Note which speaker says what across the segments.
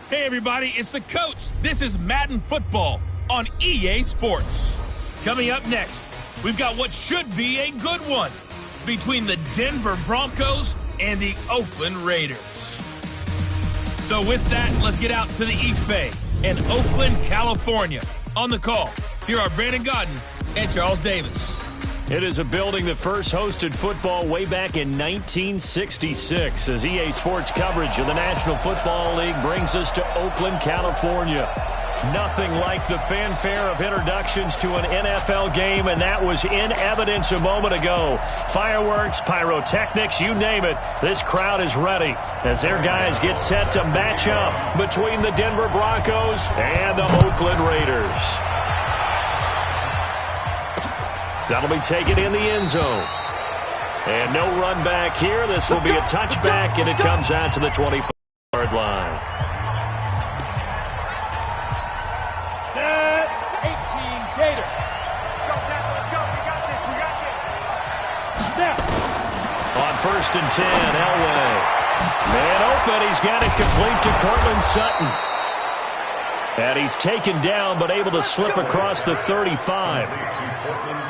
Speaker 1: Hey everybody, it's the coach. This is Madden Football on EA Sports. Coming up next, we've got what should be a good one between the Denver Broncos and the Oakland Raiders. So with that, let's get out to the East Bay in Oakland, California. On the call, here are Brandon Godden and Charles Davis.
Speaker 2: It is a building that first hosted football way back in 1966 as EA Sports coverage of the National Football League brings us to Oakland, California. Nothing like the fanfare of introductions to an NFL game, and that was in evidence a moment ago. Fireworks, pyrotechnics, you name it, this crowd is ready as their guys get set to match up between the Denver Broncos and the Oakland Raiders. That'll be taken in the end zone. And no run back here. This will be a touchback, and it comes out to the 25-yard line.
Speaker 3: Set 18, Gators. Go, let's go. We got this. Snap.
Speaker 2: On 1st and 10, Elway. Man open. He's got it complete to Cortland Sutton. And he's taken down, but able to slip across the 35.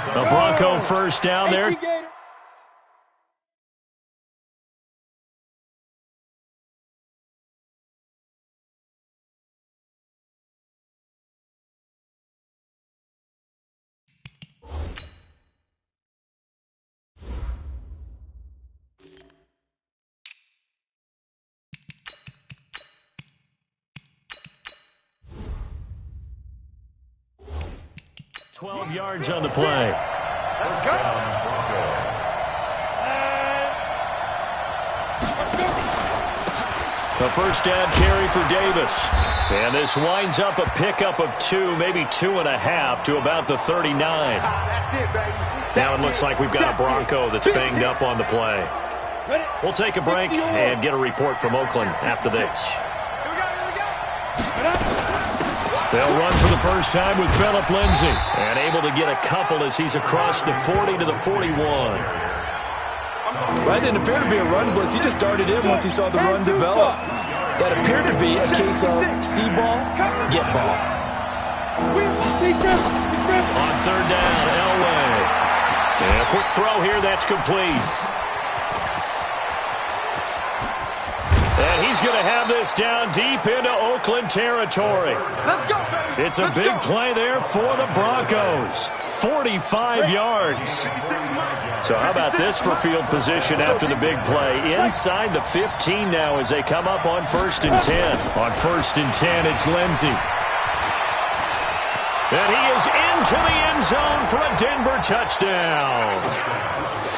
Speaker 2: The Bronco first down there. $12 yards on the play.
Speaker 3: Let's go.
Speaker 2: The first down carry for Davis. And this winds up a pickup of 2, maybe 2.5 to about the 39. Now it looks like we've got a Bronco that's banged up on the play. We'll take a break and get a report from Oakland after this. They'll run for the first time with Phillip Lindsay. And able to get a couple as he's across the 40 to the 41.
Speaker 4: That didn't appear to be a run blitz. He just darted in once he saw the run develop. That appeared to be a case of see ball, get ball.
Speaker 2: On 3rd down, Elway. And a quick throw here, that's complete. And he's going to have this down deep into Oakland territory.
Speaker 3: Let's go, baby.
Speaker 2: It's a big play there for the Broncos. 45 yards. So how about this for field position after the big play? Inside the 15 now as they come up on 1st and 10. On 1st and 10, it's Lindsay. And he is into the end zone for a Denver touchdown.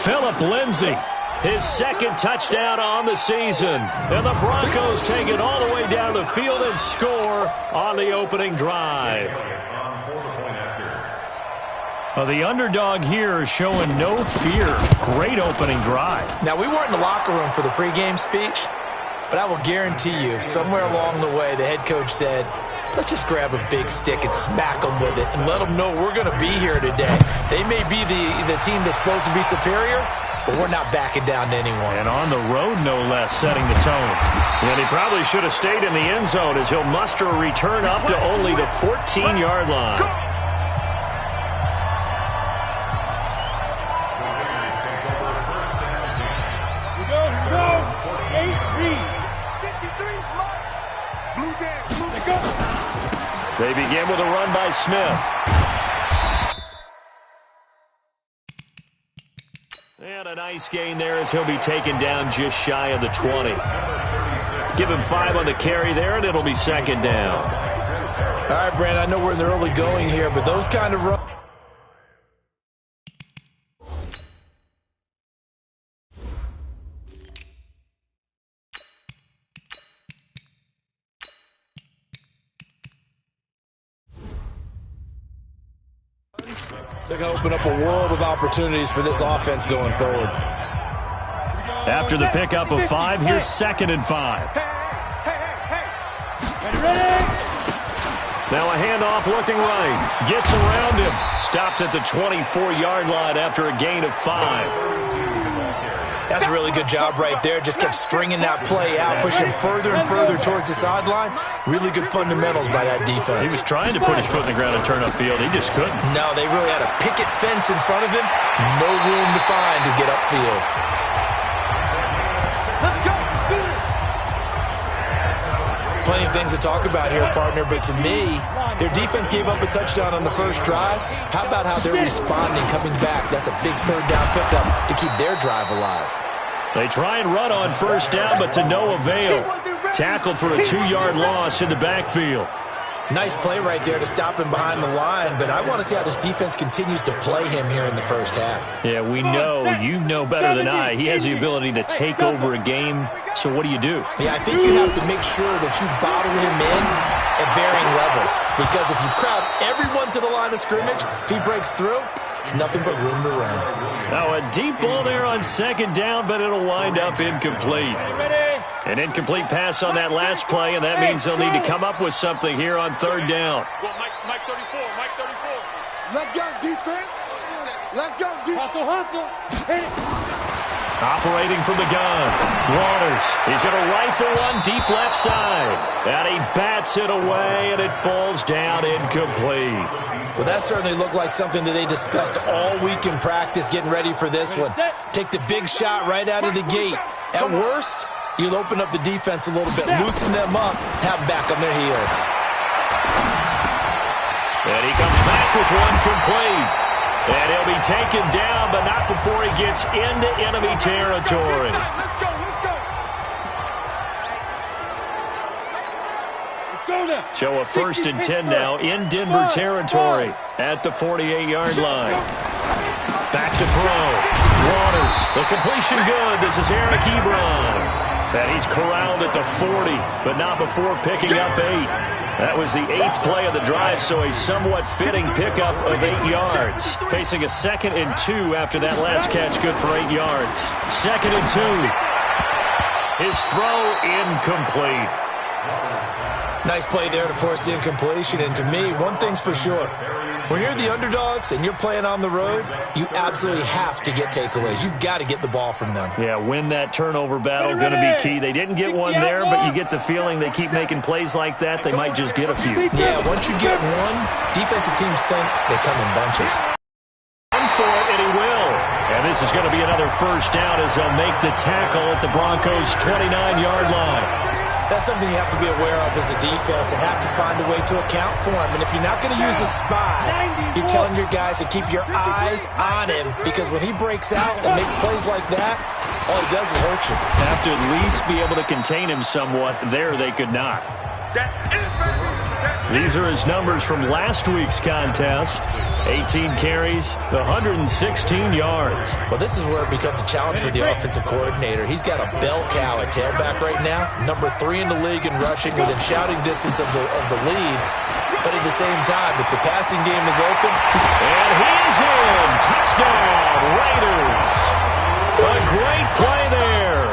Speaker 2: Phillip Lindsay. His second touchdown on the season. And the Broncos take it all the way down the field and score on the opening drive. Well, the underdog here is showing no fear. Great opening drive.
Speaker 4: Now, we weren't in the locker room for the pregame speech, but I will guarantee you, somewhere along the way, the head coach said, let's just grab a big stick and smack them with it and let them know we're going to be here today. They may be the team that's supposed to be superior, but we're not backing down to anyone.
Speaker 2: And on the road, no less, setting the tone. And he probably should have stayed in the end zone as he'll muster a return up to only the 14-yard line. They begin with a run by Smith. And a nice gain there as he'll be taken down just shy of the 20. Give him 5 on the carry there, and it'll be 2nd down.
Speaker 4: All right, Brandon, I know we're in the early going here, but those kind of runs. They're going to open up a world of opportunities for this offense going forward.
Speaker 2: After the pickup of 5, here's 2nd and 5. Now a handoff looking right. Gets around him. Stopped at the 24-yard line after a gain of 5.
Speaker 4: That's a really good job right there. Just kept stringing that play out, pushing further and further towards the sideline. Really good fundamentals by that defense.
Speaker 2: He was trying to put his foot in the ground and turn upfield. He just couldn't.
Speaker 4: No, they really had a picket fence in front of him. No room to find to get upfield.
Speaker 3: Let's go. Let's do this.
Speaker 4: Plenty of things to talk about here, partner, but to me, their defense gave up a touchdown on the first drive. How about how they're responding, coming back? That's a big third down pickup to keep their drive alive.
Speaker 2: They try and run on first down, but to no avail. Tackled for a 2-yard loss in the backfield.
Speaker 4: Nice play right there to stop him behind the line, but I want to see how this defense continues to play him here in the first half.
Speaker 2: Yeah, we know. You know better than I. He has the ability to take over a game, so what do you do?
Speaker 4: Yeah, I think you have to make sure that you bottle him in at varying levels, because if you crowd everyone to the line of scrimmage, if he breaks through, there's nothing but room to run.
Speaker 2: Now a deep ball there on second down, but it'll wind up incomplete. An incomplete pass on that last play, and that means they'll need to come up with something here on third down.
Speaker 3: Mike 34, Mike 34. Let's go, defense. Let's go, defense. Hustle, hustle. Hit it.
Speaker 2: Operating from the gun, Waters. He's going to rifle one deep left side. And he bats it away, and it falls down incomplete.
Speaker 4: Well, that certainly looked like something that they discussed all week in practice, getting ready for this one. Take the big shot right out of the gate. At worst, you'll open up the defense a little bit, loosen them up, have them back on their heels.
Speaker 2: And he comes back with one complete. And he'll be taken down, but not before he gets into enemy territory.
Speaker 3: Let's go, let's go. Let's go now.
Speaker 2: So a 1st and 10 now in Denver territory at the 48-yard line. Back to throw. Waters, the completion good. This is Eric Ebron. And he's corralled at the 40, but not before picking up 8. That was the 8th play of the drive, so a somewhat fitting pickup of 8 yards. Facing a 2nd and 2 after that last catch, good for 8 yards. 2nd and 2. His throw incomplete.
Speaker 4: Nice play there to force the incompletion, and to me, one thing's for sure. When you're the underdogs and you're playing on the road, you absolutely have to get takeaways. You've got to get the ball from them.
Speaker 2: Yeah, win that turnover battle, going to be key. They didn't get one there, but you get the feeling they keep making plays like that, they might just get a few.
Speaker 4: Yeah, once you get one, defensive teams think they come in bunches.
Speaker 2: Run for it, and he will. And this is going to be another first down as they'll make the tackle at the Broncos' 29-yard line.
Speaker 4: That's something you have to be aware of as a defense and have to find a way to account for him. And if you're not going to use a spy, you're telling your guys to keep your eyes on him, because when he breaks out and makes plays like that, all he does is hurt you.
Speaker 2: Have to at least be able to contain him somewhat. There they could not. These are his numbers from last week's contest. 18 carries, 116 yards.
Speaker 4: Well, this is where it becomes a challenge for the offensive coordinator. He's got a bell cow at tailback right now, number 3 in the league in rushing, within shouting distance of the lead. But at the same time, if the passing game is open,
Speaker 2: and he's in. Touchdown, Raiders. A great play there.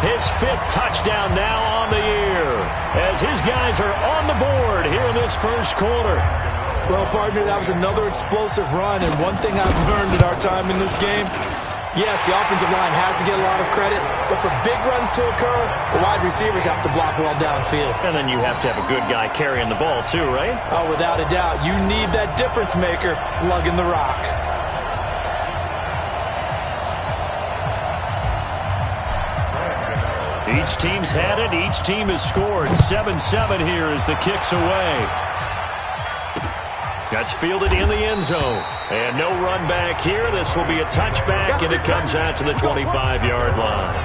Speaker 2: His 5th touchdown now on the year, as his guys are on the board here in this first quarter.
Speaker 4: Well, partner, that was another explosive run, and one thing I've learned in our time in this game, yes, the offensive line has to get a lot of credit, but for big runs to occur, the wide receivers have to block well downfield.
Speaker 2: And then you have to have a good guy carrying the ball too, right?
Speaker 4: Oh, without a doubt. You need that difference maker lugging the rock.
Speaker 2: Each team's had it. Each team has scored. 7-7 here as the kick's away. That's fielded in the end zone. And no run back here. This will be a touchback, and it comes out to the 25-yard line.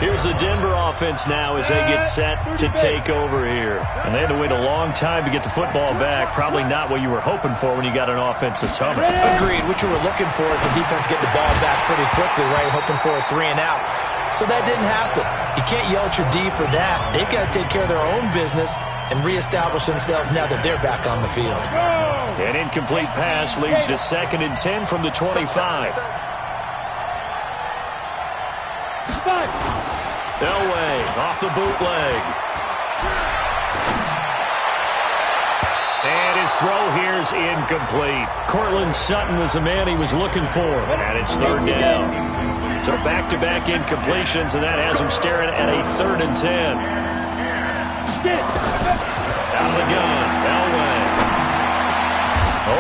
Speaker 2: Here's the Denver offense now as they get set to take over here. And they had to wait a long time to get the football back. Probably not what you were hoping for when you got an offense that's humming.
Speaker 4: Agreed. What you were looking for is the defense get the ball back pretty quickly, right? Hoping for a 3 and out. So that didn't happen. You can't yell at your D for that. They've got to take care of their own business and reestablish themselves now that they're back on the field.
Speaker 2: An incomplete pass leads to 2nd and 10 from the 25. Elway off the bootleg. And his throw here is incomplete. Cortland Sutton was the man he was looking for. And it's 3rd down. So back-to-back incompletions, and that has him staring at a 3rd and 10. Out of the gun, Elway.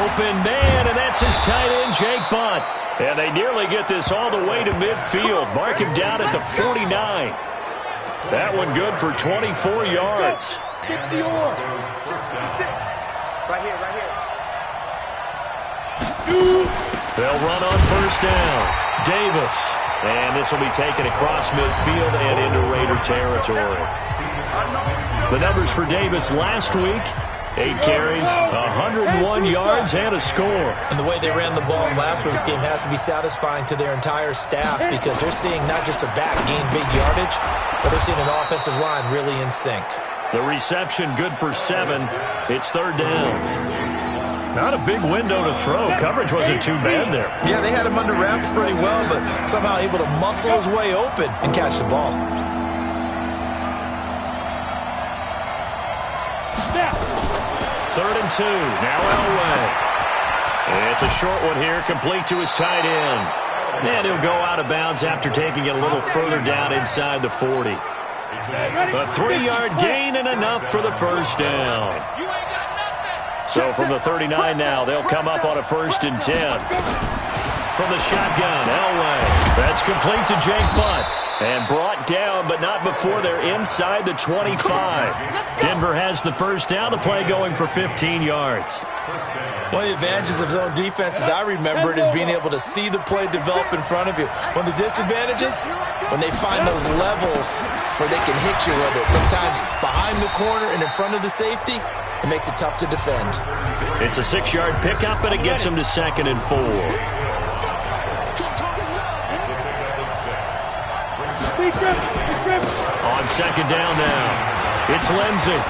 Speaker 2: Open man, and that's his tight end, Jake Butt. And they nearly get this all the way to midfield. Mark him down at the 49. That one good for 24 yards.
Speaker 3: 60 or 66. Right here.
Speaker 2: They'll run on 1st down. Davis. And this will be taken across midfield and into Raider territory. The numbers for Davis last week: 8 carries, 101 yards, and a score.
Speaker 4: And the way they ran the ball in last week's game has to be satisfying to their entire staff, because they're seeing not just a back gain big yardage, but they're seeing an offensive line really in sync.
Speaker 2: The reception good for 7. It's 3rd down. Not a big window to throw. Coverage wasn't too bad there.
Speaker 4: Yeah, they had him under wraps pretty well, but somehow able to muscle his way open and catch the ball.
Speaker 2: Third and 2. Now Elway. It's a short one here, complete to his tight end. And he'll go out of bounds after taking it a little further down inside the 40. A 3-yard gain and enough for the 1st down. So from the 39 now, they'll come up on a 1st and 10. From the shotgun, Elway. That's complete to Jake Butt. And brought down, but not before they're inside the 25. Denver has the 1st down. The play going for 15 yards.
Speaker 4: One of the advantages of zone defense, as I remember it, is being able to see the play develop in front of you. One of the disadvantages, when they find those levels where they can hit you with it. Sometimes behind the corner and in front of the safety, it makes it tough to defend.
Speaker 2: It's a 6-yard pickup, and it gets them to 2nd and 4. On 2nd down now, it's Lindsey.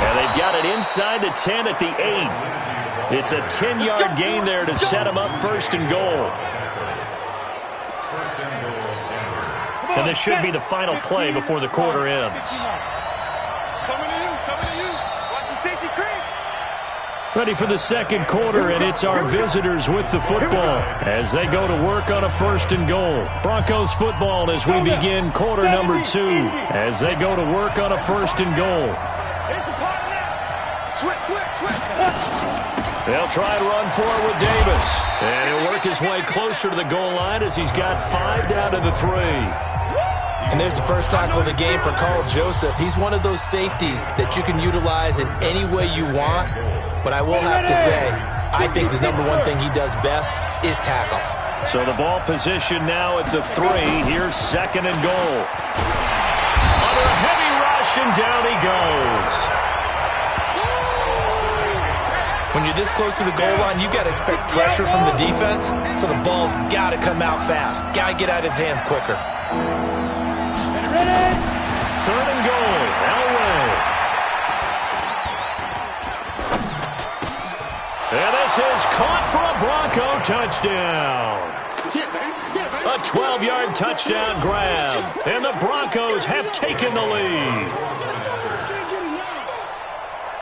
Speaker 2: And they've got it inside the 10 at the 8. It's a 10-yard gain there to set them up 1st and goal. And this should be the final play before the quarter ends.
Speaker 3: Coming to you. Watch the safety creep.
Speaker 2: Ready for the 2nd quarter, and it's our visitors with the football as they go to work on a 1st and goal. Broncos football as we begin quarter number 2 as they go to work on a 1st and goal.
Speaker 3: Switch.
Speaker 2: They'll try and run for it with Davis. And he'll work his way closer to the goal line as he's got 5 down to the 3.
Speaker 4: And there's the first tackle of the game for Carl Joseph. He's one of those safeties that you can utilize in any way you want. But I will have to say, I think the number one thing he does best is tackle.
Speaker 2: So the ball position now at the 3. Here's 2nd and goal. Under a heavy rush, and down he goes.
Speaker 4: When you're this close to the goal line, you've got to expect pressure from the defense. So the ball's got to come out fast. Got to get out of his hands quicker.
Speaker 2: 3rd and goal. Elway. And this is caught for a Bronco touchdown. A 12-yard touchdown grab. And the Broncos have taken the lead.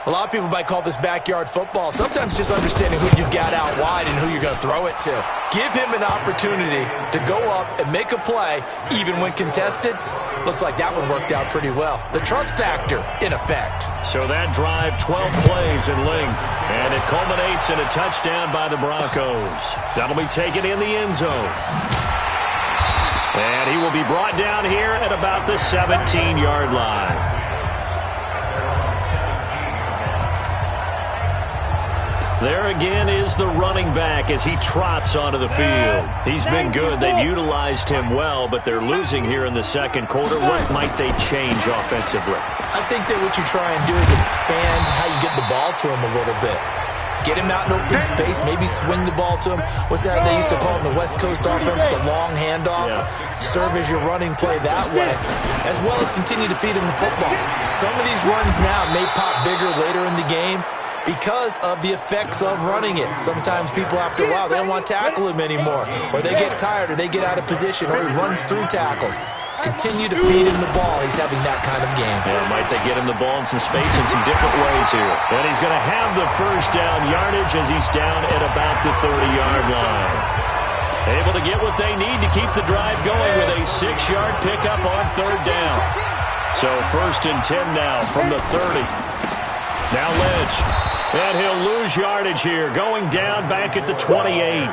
Speaker 4: A lot of people might call this backyard football. Sometimes just understanding who you've got out wide and who you're going to throw it to. Give him an opportunity to go up and make a play, even when contested. Looks like that one worked out pretty well. The trust factor in effect.
Speaker 2: So that drive, 12 plays in length, and it culminates in a touchdown by the Broncos. That'll be taken in the end zone. And he will be brought down here at about the 17-yard line. There again is the running back as he trots onto the field. He's been good. They've utilized him well, but they're losing here in the 2nd quarter. What might they change offensively?
Speaker 4: I think that what you try and do is expand how you get the ball to him a little bit. Get him out in open space, maybe swing the ball to him. What's that they used to call in the West Coast offense, the long handoff? Yeah. Serve as your running play that way, as well as continue to feed him the football. Some of these runs now may pop bigger later in the game because of the effects of running it. Sometimes people, after a while, they don't want to tackle him anymore, or they get tired, or they get out of position, or he runs through tackles. Continue to feed him the ball. He's having that kind of game.
Speaker 2: Yeah, might they get him the ball in some space in some different ways here. And he's going to have the 1st down yardage as he's down at about the 30-yard line. Able to get what they need to keep the drive going with a 6-yard pickup on 3rd down. So 1st and 10 now from the 30. Now Lynch. And he'll lose yardage here, going down back at the 28.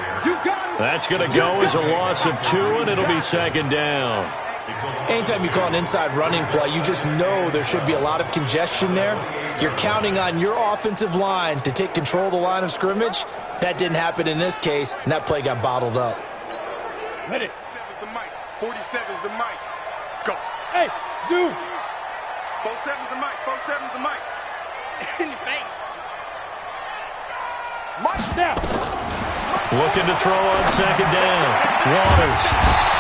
Speaker 2: That's going to go as a loss of 2, and it'll be 2nd down.
Speaker 4: Anytime you call an inside running play, you just know there should be a lot of congestion there. You're counting on your offensive line to take control of the line of scrimmage. That didn't happen in this case, and that play got bottled up.
Speaker 3: Ready. 47's the mic. 47's the mic. Go. Hey, zoom. 47's the mic. 47's the mic. In your face. Mic down.
Speaker 2: Looking to throw on 2nd down. Waters.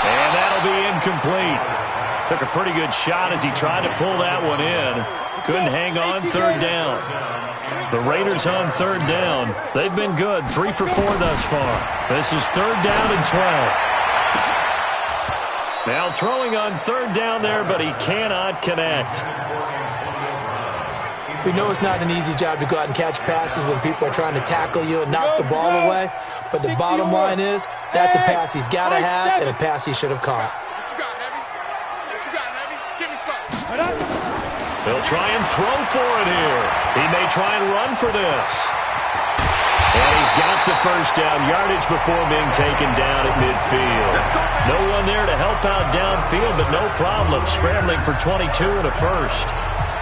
Speaker 2: And that'll be incomplete. Took a pretty good shot as he tried to pull that one in. Couldn't hang on 3rd down. The Raiders on 3rd down. They've been good. 3 for 4 thus far. This is 3rd down and 12. Now throwing on 3rd down there, but he cannot connect.
Speaker 4: We know it's not an easy job to go out and catch passes when people are trying to tackle you and knock the ball away. But the bottom line is, that's a pass he's got to have and a pass he should have caught.
Speaker 3: What you got, Heavy? What you got, Heavy? Give me something.
Speaker 2: He'll try and throw for it here. He may try and run for this. And he's got the 1st down yardage before being taken down at midfield. No one there to help out downfield, but no problem. Scrambling for 22 and a 1st.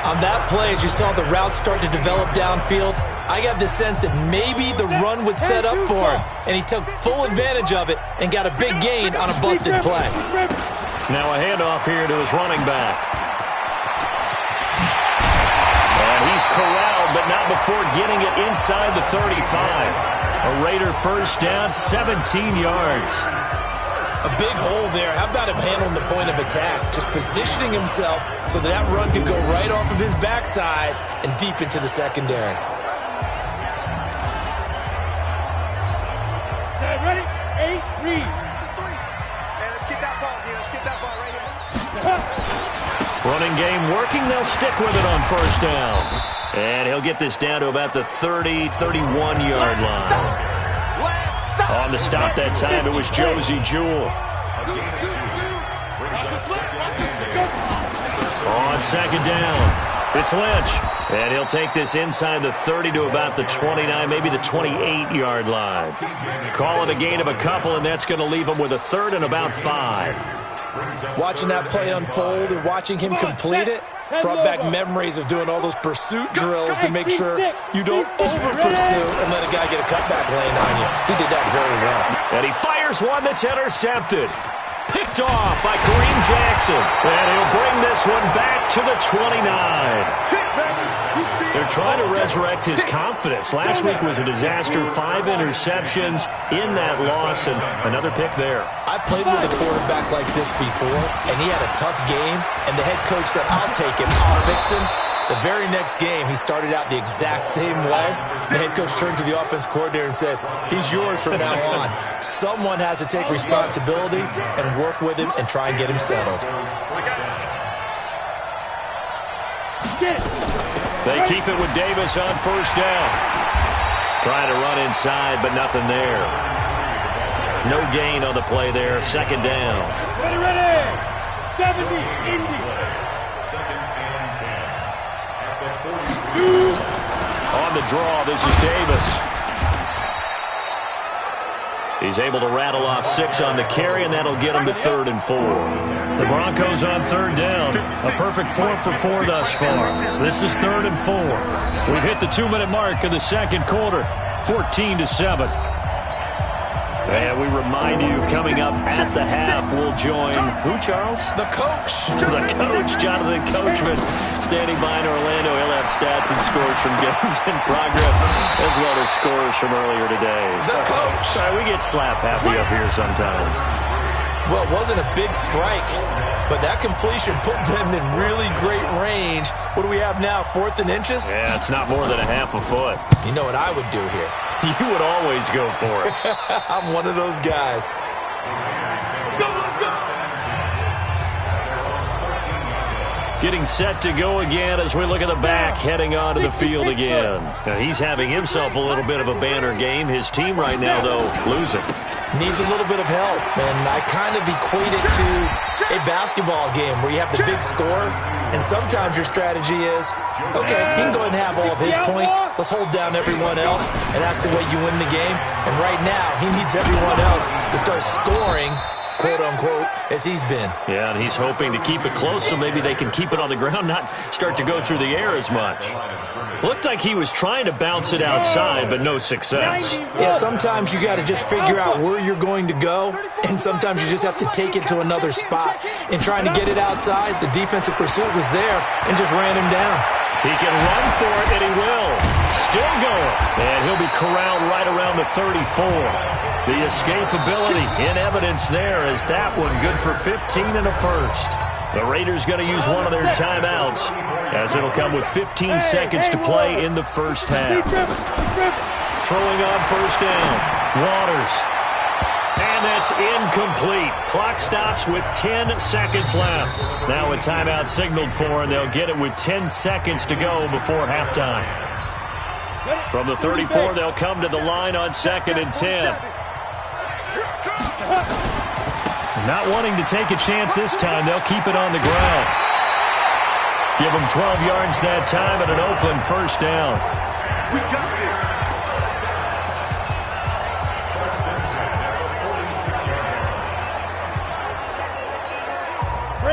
Speaker 4: On that play, as you saw the route start to develop downfield, I got the sense that maybe the run would set up for him, and he took full advantage of it and got a big gain on a busted play.
Speaker 2: Now a handoff here to his running back. And he's corralled, but not before getting it inside the 35. A Raider 1st down, 17 yards.
Speaker 4: A big hole there. How about him handling the point of attack? Just positioning himself so that run could go right off of his backside and deep into the secondary.
Speaker 3: Ready? 8-3. Man, let's get that ball here. Let's get that ball right here.
Speaker 2: Running game working. They'll stick with it on 1st down. And he'll get this down to about the 30, 31-yard line. On the stop that time, it was Josie Jewell. On 2nd down, it's Lynch. And he'll take this inside the 30 to about the 29, maybe the 28-yard line. Call it a gain of a couple, and that's going to leave him with a 3rd and about 5.
Speaker 4: Watching that play unfold and watching him complete it brought back memories of doing all those pursuit drills to make sure you don't over-pursue and let a guy get a cutback lane on you. He did that very well.
Speaker 2: And he fires one that's intercepted. Picked off by Kareem Jackson. And he'll bring this one back to the 29. They're trying to resurrect his confidence. Last week was a disaster. 5 interceptions in that loss, and another pick there.
Speaker 4: I played with a quarterback like this before, and he had a tough game, and the head coach said, I'll take him, I'll fix him. The very next game, he started out the exact same way. The head coach turned to the offense coordinator and said, he's yours from now on. Someone has to take responsibility and work with him and try and get him settled.
Speaker 2: They keep it with Davis on 1st down. Trying to run inside, but nothing there. No gain on the play there. 2nd down.
Speaker 3: Ready. 70, Indy. 2.
Speaker 2: On the draw, this is Davis. He's able to rattle off 6 on the carry, and that'll get him to 3rd and 4. The Broncos on 3rd down. A perfect 4 for 4 thus far. This is 3rd and 4. We've hit the 2-minute mark of the 2nd quarter. 14-7. And we remind you, coming up at the half, we'll join who, Charles?
Speaker 4: The coach.
Speaker 2: The coach, Jonathan Coachman, standing by in Orlando. He'll have stats and scores from games in progress, as well as scores from earlier today.
Speaker 4: The coach.
Speaker 2: Sorry, we get slap happy up here sometimes.
Speaker 4: Well, it wasn't a big strike, but that completion put them in really great range. What do we have now, 4th and inches?
Speaker 2: Yeah, it's not more than a half a foot.
Speaker 4: You know what I would do here?
Speaker 2: You would always go for it.
Speaker 4: I'm one of those guys.
Speaker 2: Getting set to go again as we look at the back heading onto the field again. Now, he's having himself a little bit of a banner game. His team right now, though, losing.
Speaker 4: Needs a little bit of help, and I kind of equate it to a basketball game where you have the big score, and sometimes your strategy is, okay, he can go ahead and have all of his points. Let's hold down everyone else, and that's the way you win the game. And right now, he needs everyone else to start scoring, quote-unquote, as he's been.
Speaker 2: Yeah, and he's hoping to keep it close so maybe they can keep it on the ground, not start to go through the air as much. Looked like he was trying to bounce it outside, but no success.
Speaker 4: Yeah, sometimes you got to just figure out where you're going to go, and sometimes you just have to take it to another spot. In trying to get it outside, the defensive pursuit was there and just ran him down.
Speaker 2: He can run for it, and he will. Still going. And he'll be corralled right around the 34. The escapability in evidence there as that one good for 15 and a first. The Raiders going to use one of their timeouts as it'll come with 15 seconds to play in the first half. Throwing on first down. Waters. And that's incomplete. Clock stops with 10 seconds left. Now a timeout signaled for, and they'll get it with 10 seconds to go before halftime. From the 34, they'll come to the line on 2nd and 10. Not wanting to take a chance this time, they'll keep it on the ground. Give them 12 yards that time and an Oakland first down.
Speaker 3: We got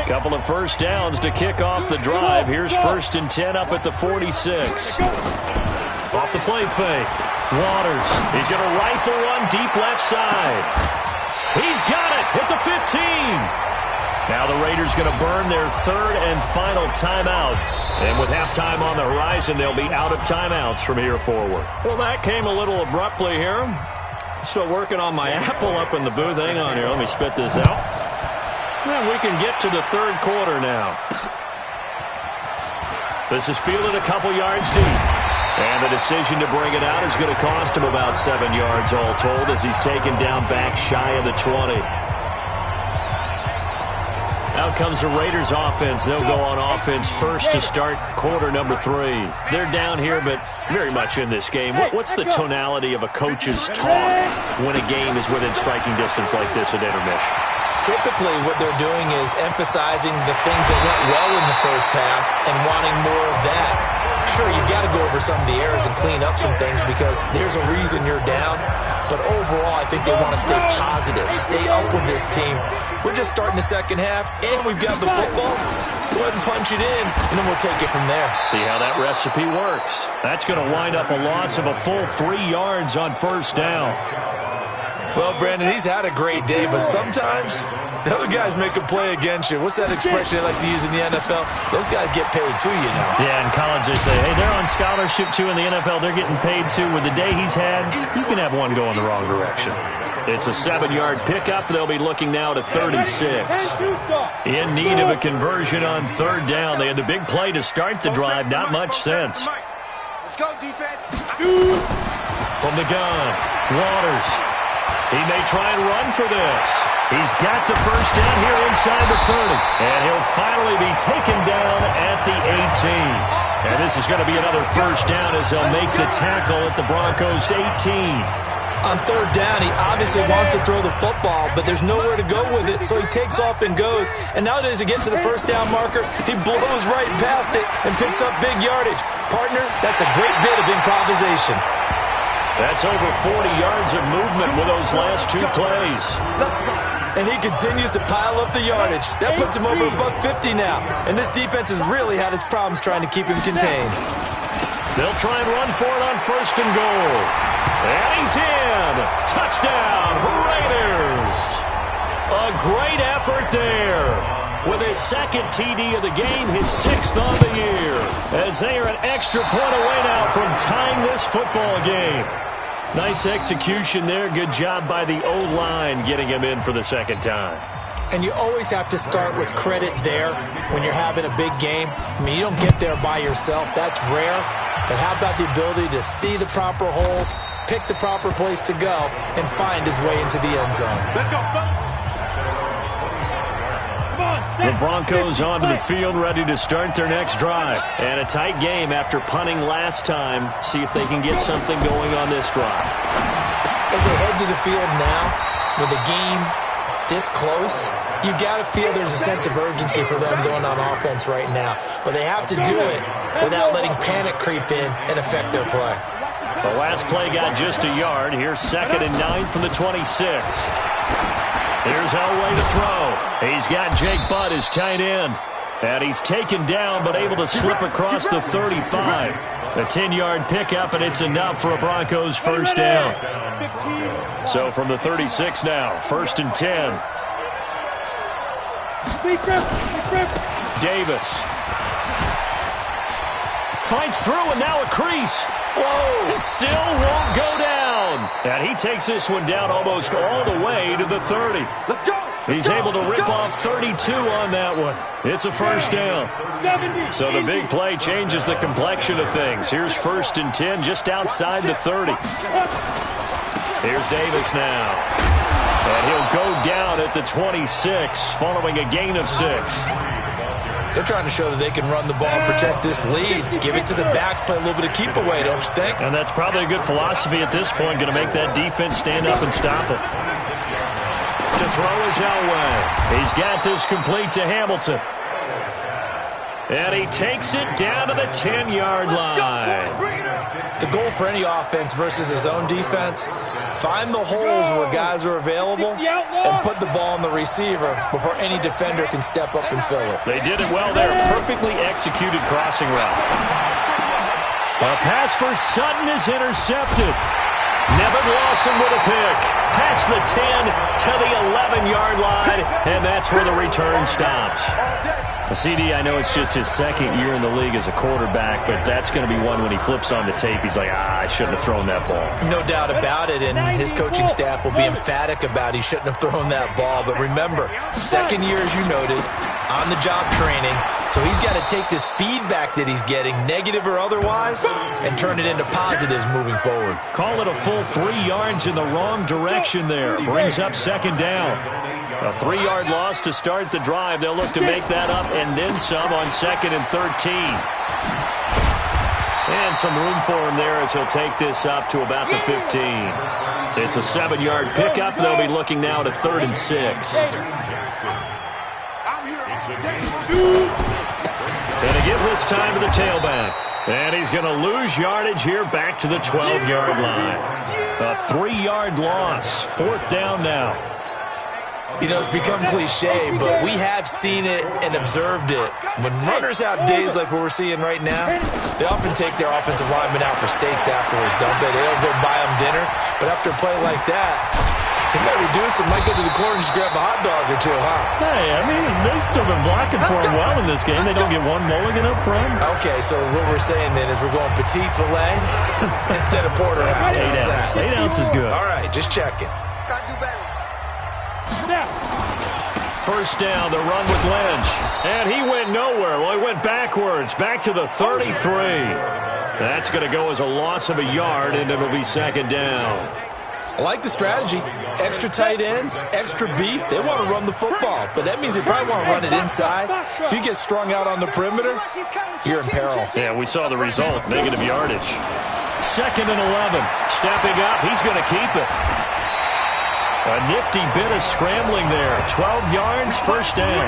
Speaker 3: this.
Speaker 2: Couple of first downs to kick off the drive. Here's 1st and 10 up at the 46. Off the play fake. Waters. He's going to rifle one deep left side. He's got it at the 15. Now the Raiders going to burn their 3rd and final timeout. And with halftime on the horizon, they'll be out of timeouts from here forward. Well, that came a little abruptly here. Still working on my apple up in the booth. Hang on here. Let me spit this out. And we can get to the 3rd quarter now. This is fielded a couple yards deep. And the decision to bring it out is going to cost him about 7 yards all told as he's taken down back shy of the 20. Out comes the Raiders offense. They'll go on offense first to start quarter number 3. They're down here, but very much in this game. What's the tonality of a coach's talk when a game is within striking distance like this at intermission?
Speaker 4: Typically, what they're doing is emphasizing the things that went well in the first half and wanting more of that. Sure, you've got to go over some of the errors and clean up some things because there's a reason you're down. But overall, I think they want to stay positive, stay up with this team. We're just starting the second half, and we've got the football. Let's go ahead and punch it in, and then we'll take it from there.
Speaker 2: See how that recipe works. That's going to wind up a loss of a full 3 yards on first down.
Speaker 4: Well, Brandon, he's had a great day, but sometimes the other guys make a play against you. What's that expression they like to use in the NFL? Those guys get paid too, you know.
Speaker 2: Yeah, in college they say, hey, they're on scholarship too. In the NFL, they're getting paid too. With the day he's had, you can have one going the wrong direction. It's a 7-yard pickup. They'll be looking now to 3rd and 6. In need of a conversion on 3rd down. They had the big play to start the drive. Not much sense.
Speaker 3: Let's go, defense.
Speaker 2: From the gun, Waters. He may try and run for this. He's got the first down here inside the 30. And he'll finally be taken down at the 18. And this is going to be another first down as they'll make the tackle at the Broncos' 18.
Speaker 4: On 3rd down, he obviously wants to throw the football, but there's nowhere to go with it, so he takes off and goes. And nowadays, he gets to the first down marker, he blows right past it and picks up big yardage. Partner, that's a great bit of improvisation.
Speaker 2: That's over 40 yards of movement with those last 2 plays.
Speaker 4: And he continues to pile up the yardage. That puts him over $150 now. And this defense has really had its problems trying to keep him contained.
Speaker 2: They'll try and run for it on 1st and goal. And he's in. Touchdown, Raiders. A great effort there. With his 2nd TD of the game, his 6th on the year. As they are an extra point away now from tying this football game. Nice execution there. Good job by the O-line getting him in for the 2nd time.
Speaker 4: And you always have to start with credit there when you're having a big game. I mean, you don't get there by yourself. That's rare. But how about the ability to see the proper holes, pick the proper place to go, and find his way into the end zone?
Speaker 3: Let's go, fellas. Come on.
Speaker 2: The Broncos onto the field, ready to start their next drive. And a tight game after punting last time. See if they can get something going on this drive.
Speaker 4: As they head to the field now, with the game this close, you got to feel there's a sense of urgency for them going on offense right now. But they have to do it without letting panic creep in and affect their play.
Speaker 2: The last play got just a yard. Here's 2nd and 9 from the 26. Here's Elway to throw. He's got Jake Butt, his tight end. And he's taken down but able to slip across the 35. A 10-yard pickup, and it's enough for a Broncos first down. So from the 36 now, 1st and 10. Davis fights through, and now a crease. Whoa! It still won't go down. And he takes this one down almost all the way to the 30.
Speaker 3: Let's go!
Speaker 2: He's able to rip off 32 on that one. It's a first down. So the big play changes the complexion of things. Here's 1st and 10 just outside the 30. Here's Davis now. And he'll go down at the 26 following a gain of 6.
Speaker 4: They're trying to show that they can run the ball and protect this lead. Give it to the backs, play a little bit of keep away, don't you think?
Speaker 2: And that's probably a good philosophy at this point, going to make that defense stand up and stop it. To throw is Elway. He's got this complete to Hamilton. And he takes it down to the 10-yard line.
Speaker 4: The goal for any offense versus his own defense, find the holes where guys are available and put the ball on the receiver before any defender can step up and fill it.
Speaker 2: They did it well there. Perfectly executed crossing route. A pass for Sutton is intercepted. Nevin Lawson with a pick. Past the 10 to the 11-yard line, and that's where the return stops. CD, I know it's just his 2nd year in the league as a quarterback, but that's going to be one when he flips on the tape. He's like, I shouldn't have thrown that ball.
Speaker 4: No doubt about it, and his coaching staff will be emphatic about he shouldn't have thrown that ball. But remember, 2nd year, as you noted, on-the-job training, so he's got to take this feedback that he's getting, negative or otherwise, and turn it into positives moving forward.
Speaker 2: Call it a full 3 yards in the wrong direction there. Brings up 2nd down. A 3-yard loss to start the drive. They'll look to make that up and then some on 2nd and 13. And some room for him there as he'll take this up to about the 15. It's a 7-yard pickup. They'll be looking now to 3rd and 6. And again this time to the tailback. And he's going to lose yardage here back to the 12-yard line. A 3-yard loss. 4th down now.
Speaker 4: You know, it's become cliche, but we have seen it and observed it. When runners have days like what we're seeing right now, they often take their offensive linemen out for steaks afterwards, don't they? They'll go buy them dinner. But after a play like that, he might reduce it, might go to the corner and just grab a hot dog or two, huh?
Speaker 2: Hey, I mean, they've still been blocking for him well in this game. They don't get one mulligan up front.
Speaker 4: Okay, so what we're saying then is we're going petite filet instead of porterhouse.
Speaker 2: 8 ounce. 8 ounce is good.
Speaker 4: All right, just checking.
Speaker 3: Gotta do better.
Speaker 2: First down, the run with Lynch. And he went nowhere. Well, he went backwards, back to the 33. That's going to go as a loss of a yard, and it'll be 2nd down.
Speaker 4: I like the strategy. Extra tight ends, extra beef. They want to run the football, but that means they probably want to run it inside. If you get strung out on the perimeter, you're in peril.
Speaker 2: Yeah, we saw the result, negative yardage. 2nd and 11. Stepping up, he's going to keep it. A nifty bit of scrambling there. 12 yards, first down.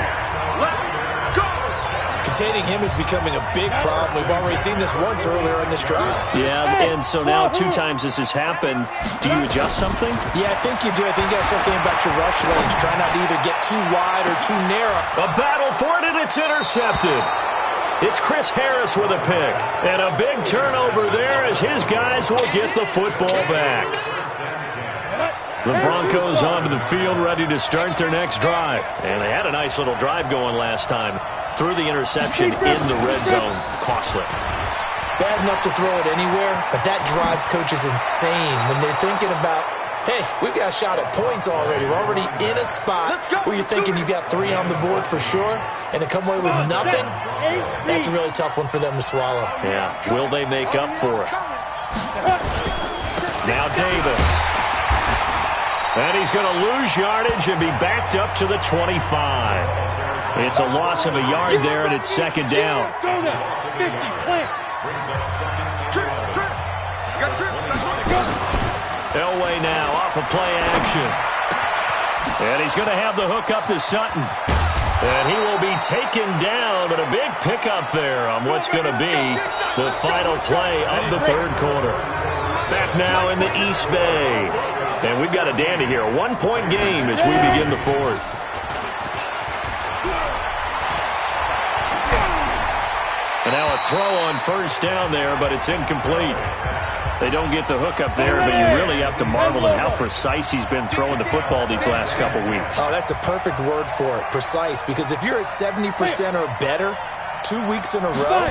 Speaker 4: Containing him is becoming a big problem. We've already seen this once earlier in this drive.
Speaker 2: Yeah, and so now 2 times this has happened. Do you adjust something?
Speaker 4: Yeah, I think you do. I think you got something about your rush lanes. Try not to either get too wide or too narrow.
Speaker 2: A battle for it, and it's intercepted. It's Chris Harris with a pick. And a big turnover there as his guys will get the football back. The Broncos onto the field, ready to start their next drive. And they had a nice little drive going last time. Threw the interception in the red zone. Costly.
Speaker 4: Bad enough to throw it anywhere, but that drives coaches insane when they're thinking about, hey, we've got a shot at points already. We're already in a spot where you're thinking you got 3 on the board for sure, and to come away with nothing, that's a really tough one for them to swallow.
Speaker 2: Yeah, will they make up for it? Now Davis. And he's going to lose yardage and be backed up to the 25. It's a loss of a yard there, and it's second down. Elway now off of play action. And he's going to have the hook up to Sutton. And he will be taken down, but a big pickup there on what's going to be the final play of the third quarter. Back now in the East Bay. And we've got a dandy here. A 1-point game as we begin the fourth. And now a throw on first down there, but it's incomplete. They don't get the hook up there, but you really have to marvel at how precise he's been throwing the football these last couple weeks.
Speaker 4: Oh, that's a perfect word for it, precise, because if you're at 70% or better 2 weeks in a row,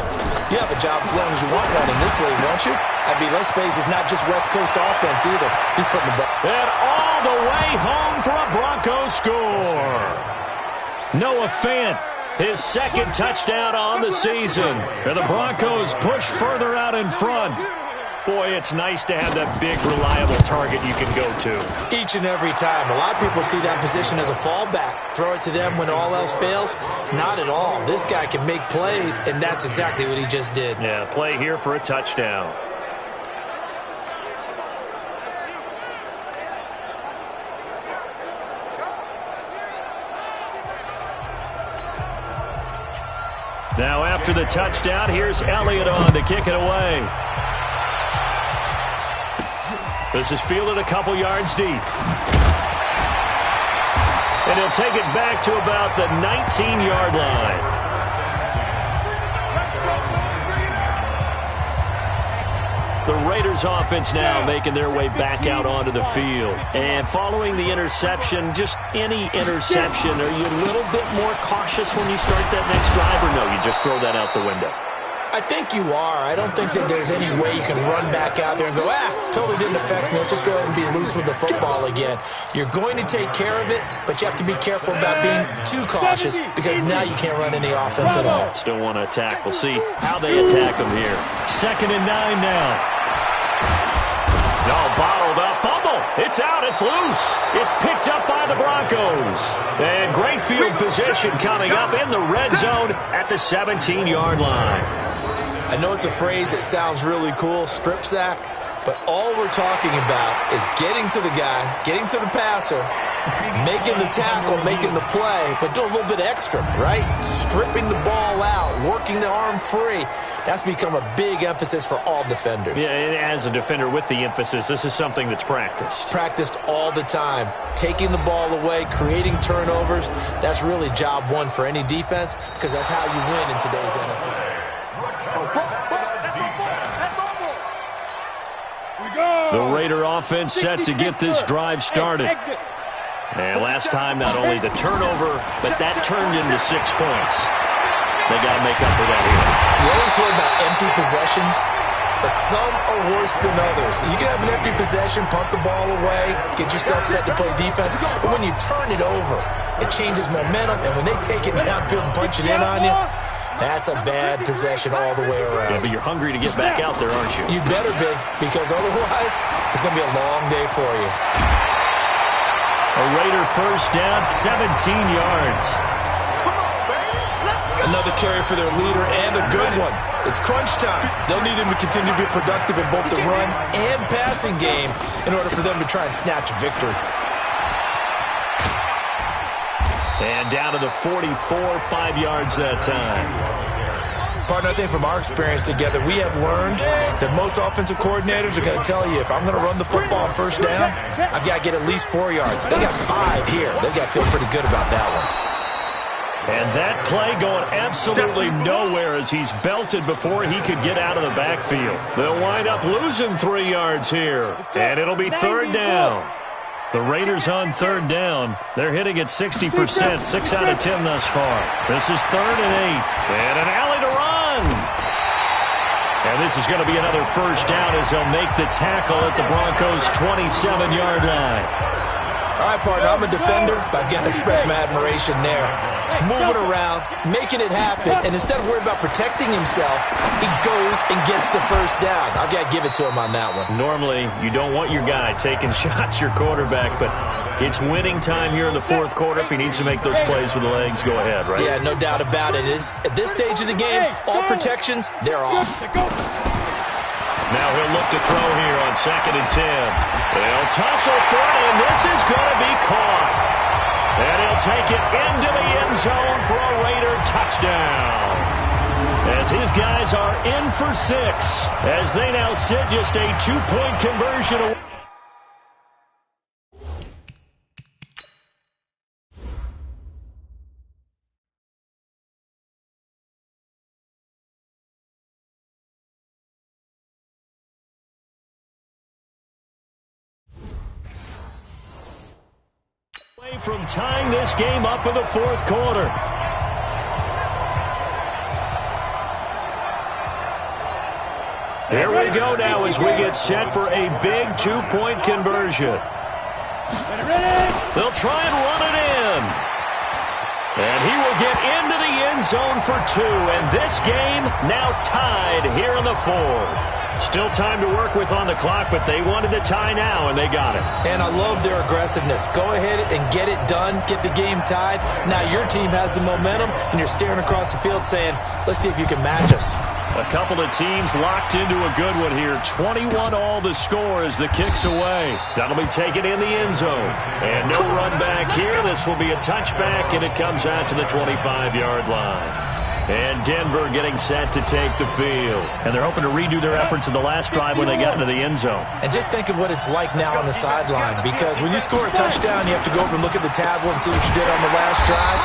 Speaker 4: you have a job as long as you want one in this league, won't you? I mean, let's face it, it's not just West Coast offense either. He's putting the ball.
Speaker 2: And all the way home for a Broncos score. Noah Fant, his second touchdown on the season. And the Broncos push further out in front. Boy, it's nice to have that big, reliable target you can go to.
Speaker 4: Each and every time. A lot of people see that position as a fallback. Throw it to them when all else fails. Not at all. This guy can make plays, and that's exactly what he just did.
Speaker 2: Yeah, play here for a touchdown. Now after the touchdown, here's Elliott on to kick it away. This is fielded a couple yards deep. And he'll take it back to about the 19-yard line. The Raiders offense now making their way back out onto the field. And following the interception, just any interception, are you a little bit more cautious when you start that next drive, or no, you just throw that out the window?
Speaker 4: I think you are. I don't think that there's any way you can run back out there and go, totally didn't affect me. Let's just go ahead and be loose with the football again. You're going to take care of it, but you have to be careful about being too cautious because now you can't run any offense at all.
Speaker 2: Still want to attack. We'll see how they attack them here. 2nd and 9 now. All bottled up. Fumble. It's out. It's loose. It's picked up by the Broncos. And great field position coming up in the red zone at the 17-yard line.
Speaker 4: I know it's a phrase that sounds really cool, strip sack, but all we're talking about is getting to the guy, getting to the passer, making the tackle, making the play, but do a little bit extra, right? Stripping the ball out, working the arm free. That's become a big emphasis for all defenders.
Speaker 2: Yeah, and as a defender with the emphasis, this is something that's practiced.
Speaker 4: Practiced all the time. Taking the ball away, creating turnovers, that's really job one for any defense because that's how you win in today's NFL.
Speaker 2: The Raider offense set to get this drive started. And last time, not only the turnover, but that turned into 6 points. They got to make up for that here.
Speaker 4: You always hear about empty possessions, but some are worse than others. You can have an empty possession, punt the ball away, get yourself set to play defense, but when you turn it over, it changes momentum, and when they take it downfield and punch it in on you, that's a bad possession all the way around.
Speaker 2: Yeah, but you're hungry to get back out there, aren't you?
Speaker 4: You better be, because otherwise, it's going to be a long day for you.
Speaker 2: A Raider first down, 17 yards.
Speaker 4: Another carry for their leader and a good one. It's crunch time. They'll need him to continue to be productive in both the run and passing game in order for them to try and snatch a victory.
Speaker 2: And down to the 44, 5 yards that time.
Speaker 4: Partner, I think from our experience together, we have learned that most offensive coordinators are going to tell you, if I'm going to run the football on first down, I've got to get at least 4 yards. They got 5 here. They've got to feel pretty good about that one.
Speaker 2: And that play going absolutely nowhere as he's belted before he could get out of the backfield. They'll wind up losing 3 yards here. And it'll be 3rd down. The Raiders on 3rd down. They're hitting at 60%, 6 out of 10 thus far. This is 3rd and 8. And an alley to run. And this is going to be another first down as they'll make the tackle at the Broncos' 27-yard line.
Speaker 4: All right, partner, I'm a defender, but I've got to express my admiration there. Moving around, making it happen, and instead of worrying about protecting himself, he goes and gets the first down. I've got to give it to him on that one.
Speaker 2: Normally, you don't want your guy taking shots, your quarterback, but it's winning time here in the fourth quarter. If he needs to make those plays with the legs, go ahead, right?
Speaker 4: Yeah, no doubt about it. At this stage of the game, all protections, they're off.
Speaker 2: Now he'll look to throw here on 2nd and 10. They'll tussle for it, and this is going to be caught. And he'll take it into the end zone for a Raider touchdown. As his guys are in for 6, as they now sit just a 2-point conversion away. From tying this game up in the fourth quarter. Here we go now as we get set for a big 2-point conversion. They'll try and run it in. And he will get into the end zone for 2. And this game now tied here in the fourth. Still time to work with on the clock, but they wanted to tie now, and they got it.
Speaker 4: And I love their aggressiveness. Go ahead and get it done, get the game tied. Now your team has the momentum, and you're staring across the field saying, let's see if you can match us.
Speaker 2: A couple of teams locked into a good one here. 21 all the score as the kick's away. That'll be taken in the end zone. And no run back here. This will be a touchback, and it comes out to the 25-yard line. And Denver getting set to take the field. And they're hoping to redo their efforts in the last drive when they got into the end zone.
Speaker 4: And just think of what it's like now on the sideline, because when you score a touchdown, you have to go over and look at the tablet and see what you did on the last drive.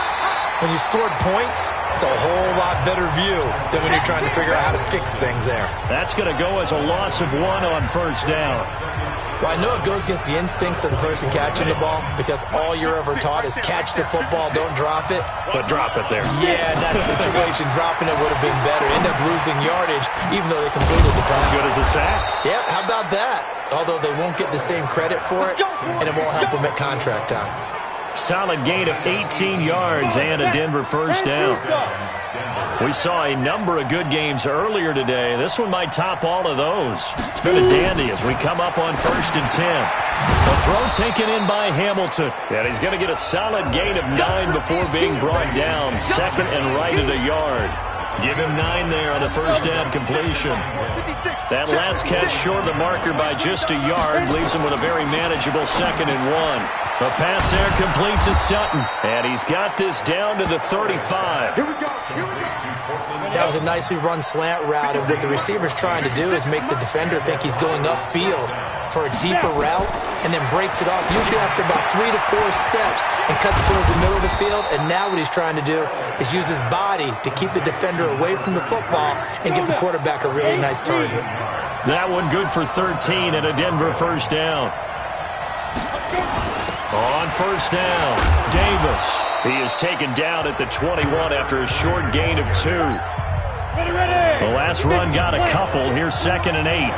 Speaker 4: When you scored points, it's a whole lot better view than when you're trying to figure out how to fix things there.
Speaker 2: That's going to go as a loss of 1 on first down.
Speaker 4: Well, I know it goes against the instincts of the person catching the ball, because all you're ever taught is catch the football, don't drop it.
Speaker 2: But drop it there.
Speaker 4: Yeah, in that situation, dropping it would have been better. End up losing yardage, even though they completed the pass.
Speaker 2: Good as a sack.
Speaker 4: Yeah, how about that? Although they won't get the same credit for it, and it won't help them at contract time.
Speaker 2: Solid gain of 18 yards and a Denver first down. We saw a number of good games earlier today. This one might top all of those. It's been a dandy as we come up on 1st and 10. A throw taken in by Hamilton. And he's going to get a solid gain of 9 before being brought down. 2nd and right at a yard. Give him 9 there on the first down completion. That last catch short of the marker by just a yard leaves him with a very manageable 2nd and 1. The pass there complete to Sutton. And he's got this down to the 35.
Speaker 3: Here we go.
Speaker 4: That was a nicely run slant route, and what the receiver's trying to do is make the defender think he's going upfield for a deeper route, and then breaks it off, usually after about 3 to 4 steps, and cuts towards the middle of the field. And now what he's trying to do is use his body to keep the defender away from the football and give the quarterback a really nice target.
Speaker 2: That one good for 13 and a Denver first down. On first down, Davis. He is taken down at the 21 after a short gain of 2. The last run got a couple. Here's 2nd and 8.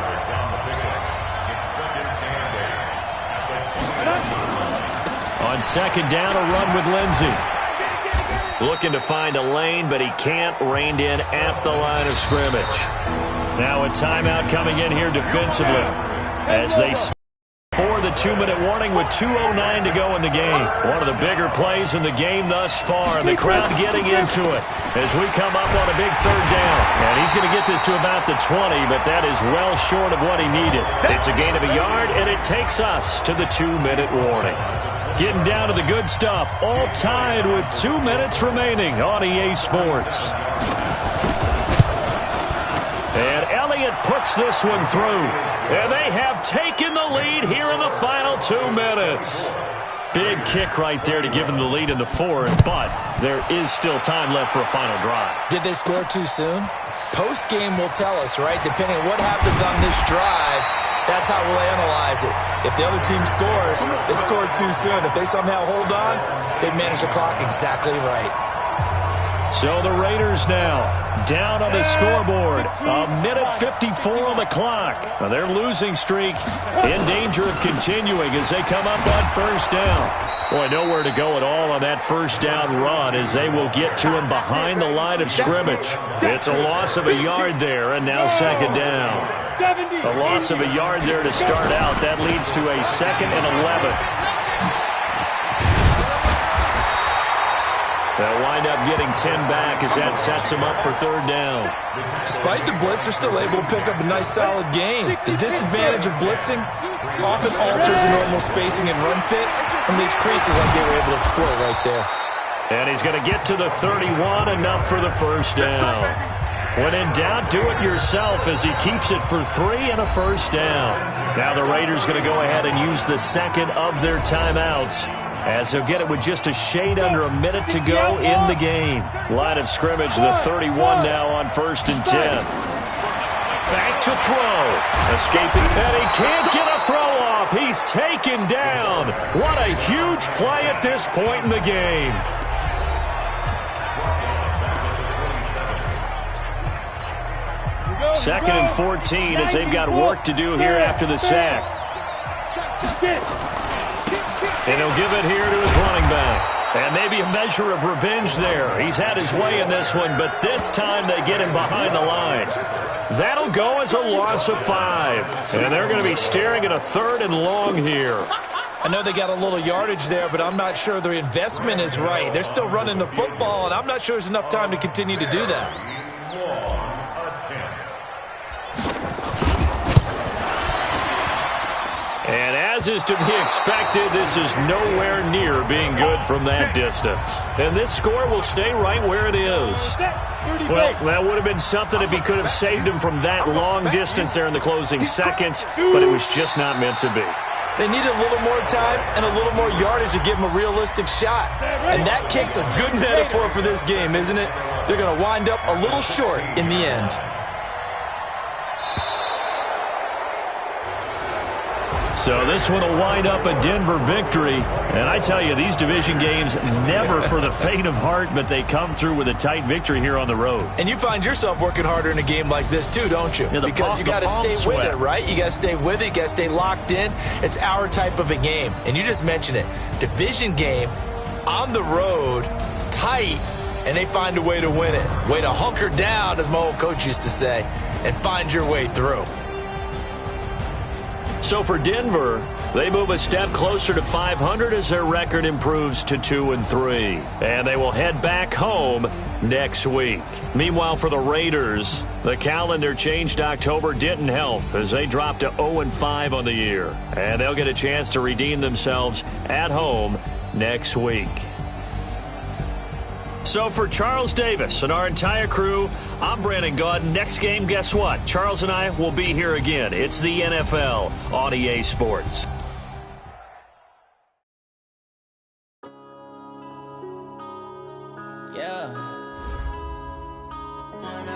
Speaker 2: On 2nd down, a run with Lindsey. Looking to find a lane, but he can't. Reined in at the line of scrimmage. Now a timeout coming in here defensively as they for the 2-minute warning with 2:09 to go in the game. One of the bigger plays in the game thus far, and the crowd getting into it as we come up on a big 3rd down. And he's going to get this to about the 20, but that is well short of what he needed. It's a gain of a yard, and it takes us to the 2-minute warning. Getting down to the good stuff, all tied with 2 minutes remaining on EA Sports. And Elliott puts this one through. And they have taken the lead here in the final 2 minutes. Big kick right there to give them the lead in the 4th, but there is still time left for a final drive.
Speaker 4: Did they score too soon? Post-game will tell us, right? Depending on what happens on this drive, that's how we'll analyze it. If the other team scores, they scored too soon. If they somehow hold on, they manage the clock exactly right.
Speaker 2: So the Raiders now down on the scoreboard. 1:54 on the clock. Now their losing streak in danger of continuing as they come up on first down. Boy, nowhere to go at all on that first down run as they will get to him behind the line of scrimmage. It's a loss of a yard there, and now second down. A loss of a yard there to start out. That leads to a 2nd and 11. They'll wind up getting 10 back as that sets them up for third down.
Speaker 4: Despite the blitz, they're still able to pick up a nice solid gain. The disadvantage of blitzing often alters the normal spacing and run fits and leaves creases like they were able to exploit right there.
Speaker 2: And he's going to get to the 31, enough for the first down. When in doubt, do it yourself as he keeps it for 3 and a first down. Now the Raiders going to go ahead and use the second of their timeouts, as they'll get it with just a shade under a minute to go in the game. Line of scrimmage, the 31 now on 1st and 10. Back to throw. Escaping Petty, can't get a throw off. He's taken down. What a huge play at this point in the game. Second and 14 as they've got work to do here after the sack. And he'll give it here to his running back. And maybe a measure of revenge there. He's had his way in this one, but this time they get him behind the line. That'll go as a loss of 5. And they're going to be staring at a 3rd and long here.
Speaker 4: I know they got a little yardage there, but I'm not sure their investment is right. They're still running the football, and I'm not sure there's enough time to continue to do that.
Speaker 2: And as is to be expected, this is nowhere near being good from that distance. And this score will stay right where it is. Well, that would have been something if he could have saved him from that long distance there in the closing seconds, but it was just not meant to be.
Speaker 4: They need a little more time and a little more yardage to give him a realistic shot. And that kick's a good metaphor for this game, isn't it? They're going to wind up a little short in the end.
Speaker 2: So this one will wind up a Denver victory. And I tell you, these division games never for the faint of heart, but they come through with a tight victory here on the road.
Speaker 4: And you find yourself working harder in a game like this too, don't you?
Speaker 2: Yeah,
Speaker 4: because you got to stay with it, right? You got to stay with it. You got to stay locked in. It's our type of a game. And you just mentioned it. Division game, on the road, tight, and they find a way to win it. Way to hunker down, as my old coach used to say, and find your way through.
Speaker 2: So for Denver, they move a step closer to 500 as their record improves to 2-3. And they will head back home next week. Meanwhile, for the Raiders, the calendar changed October didn't help as they dropped to 0-5 on the year. And they'll get a chance to redeem themselves at home next week. So for Charles Davis and our entire crew, I'm Brandon Gaudin. Next game, guess what? Charles and I will be here again. It's the NFL on EA Sports.
Speaker 5: Yeah. One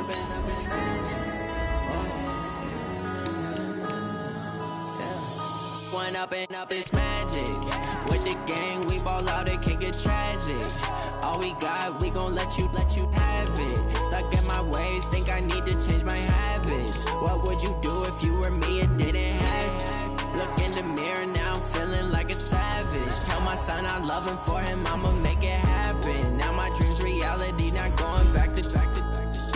Speaker 5: up and up is magic. With the gang, we ball out, it can get tragic. All we got, we gon' let you have it. Stuck in my ways, think I need to change my habits. What would you do if you were me and didn't have it? Look in the mirror, now I'm feeling like a savage. Tell my son I love him, for him I'ma make it happen. Now my dream's reality, not going back to.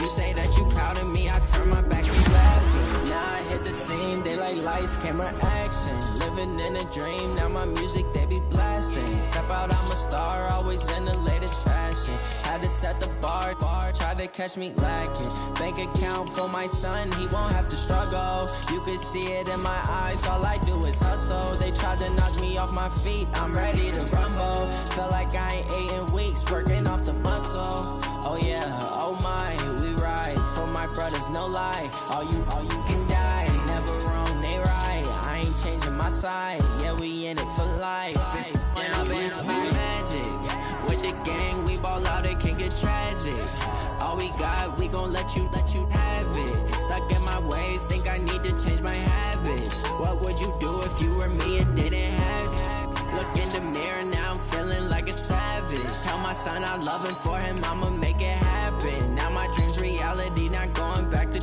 Speaker 5: You say that you proud of me, I turn my back and laughing. Now I hit the scene, they like lights, camera, action. Living in a dream, now my music they be blasting. Step out, I'm a star, always in the latest fashion. Had to set the bar, try to catch me lacking. Bank account for my son, he won't have to struggle. You can see it in my eyes, all I do is hustle. They tried to knock me off my feet, I'm ready to rumble. Feel like I ain't ate in weeks, working off the muscle. Oh yeah, oh my, we ride for my brothers, no lie. All you can die, never wrong, they right. I ain't changing my side, yeah, we in it for life. And I've been magic. With the gang, we ball out, it can get tragic. All we got, we gon' let you have it. Stuck in my ways, think I need to change my habits. What would you do if you were me and didn't have it? Look in the mirror, now I'm feeling like a savage. Tell my son I love him, for him I'ma make it happen. reality, not going back to.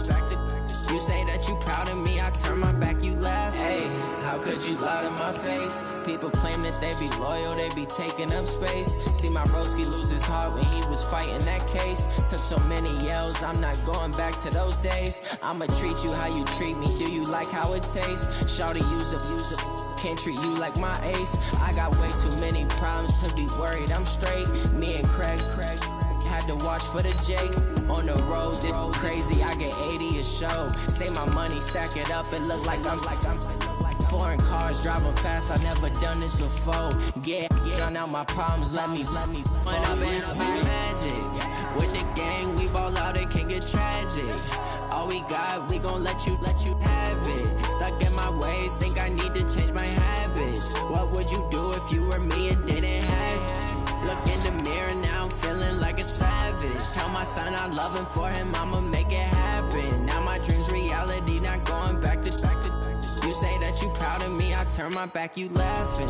Speaker 5: You say that you proud of me, I turn my back, you laugh. Hey, how could you lie to my face? People claim that they be loyal, they be taking up space. See my broski lose his heart when he was fighting that case. Took so many yells, I'm not going back to those days. I'ma treat you how you treat me, do you like how it tastes? Shawty, use up, can't treat you like my ace. I got way too many problems to be worried, I'm straight. Me and Craig had to watch for the Jakes. On the road, this crazy, I get 80 a show. Say my money, stack it up, it look like I'm foreign cars, driving fast, I never done this before. Get out my problems, let me When up it's magic. With the gang, we ball out, it can get tragic. All we got, we gon' let you have it. Stuck in my ways, think I need to change my habits. What would you do if you were me and didn't have it? Look in the mirror now, I'm feeling like a savage. Tell my son I love him, for him I'ma make it happen. Now my dream's reality, not going back to. You say that you proud of me, I turn my back, you laughing.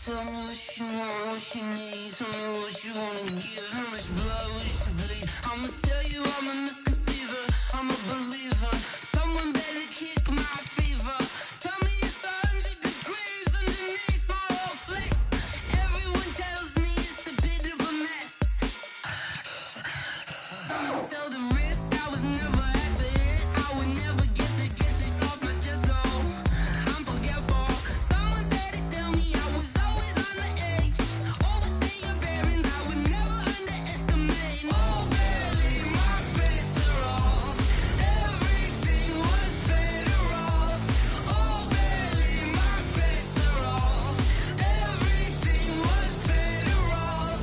Speaker 6: Tell me what you want, what you need. Tell me what you wanna give. How much blood would you bleed? I'ma tell you I'm a misconceiver, I'm a believer. Someone better kick my fever. Tell me it's 100 degrees underneath my whole flex. Everyone tells me it's a bit of a mess. I'ma tell the risk I was never at the end. I would never get this off my chest, though. I'm forgetful. Someone better tell me I was always on the edge. Overstay your bearings, I would never underestimate. Oh, barely, my bets are off. Everything was better off. Oh, barely, my bets are off. Everything was better off.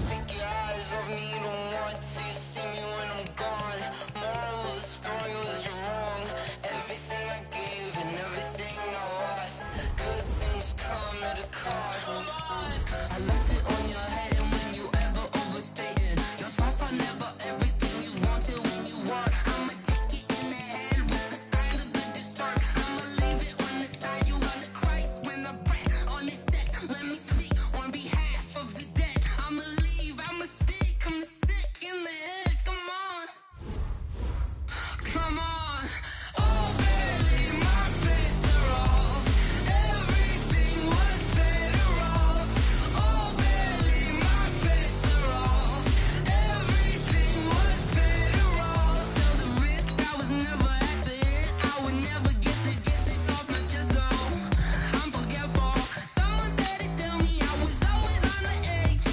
Speaker 6: Take your eyes off me, don't want to see me when I'm gone. Moral of the story was you're wrong. Everything I gave and everything I lost. Good things come at a cost. I left it on your head, and when you ever overstated your thoughts are never everything you wanted when you want. I'ma take it in the head with the signs of the distort. I'ma leave it on the side. You on the Christ when the breath on the set. Let me speak on behalf of the dead. I'ma leave, I'ma speak. I'm the sick in the head. Come on, come on. Oh, barely, my bets are off. Everything was better off. Oh, barely, my bets are off. Everything was better off. Tell the risk I was never at the end. I would never get this off my chest, though. I'm forgetful. Someone better tell me I was always on the edge.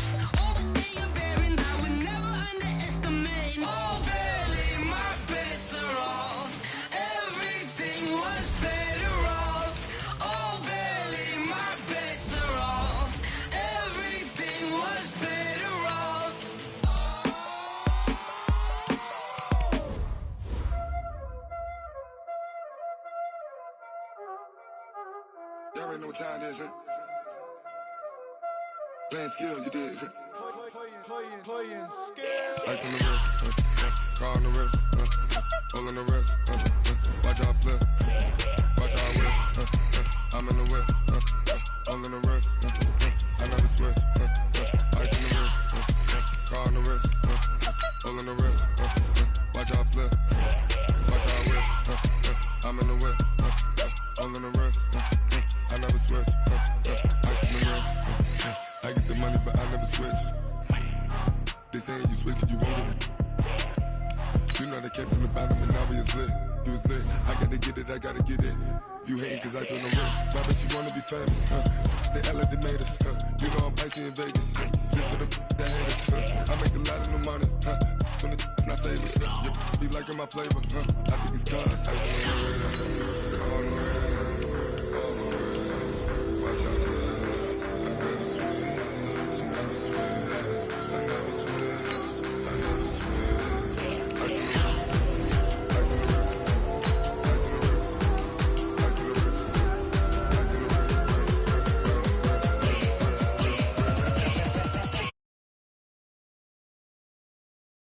Speaker 6: Overstay your bearings, I would never underestimate. Oh, barely, my bets are off. Everything was better off. Oh, barely, my bets are off. Everything was better off.
Speaker 3: Y'all already know what time it is, huh? Playing skills, you did.
Speaker 7: Playing skill.
Speaker 3: Ice on the wrist, car on the wrist, hole in the wrist, watch out flip, watch out whip, I'm in the whip, hole in the wrist, I never switch, ice on the wrist, car on the wrist, hole in the wrist, watch out flip, watch out whip, I'm in the whip, hole in the wrist, I never switch, ice on the wrist, I get the money but I never switch. They saying you switch it, you won't get it. You know they kept on the bottom and now we is lit. You was lit, I gotta get it, I gotta get it. You hating cause ice on the wrist. Why bet you wanna be famous, They LA they made us, You know I'm icy in Vegas, This for the that hate us, I make a lot of new money, When the not savers, Be liking my flavor, I think it's cause ice on the wrist, on the wrist, on the wrist. Watch out, I never switch, I never switch, I never switch.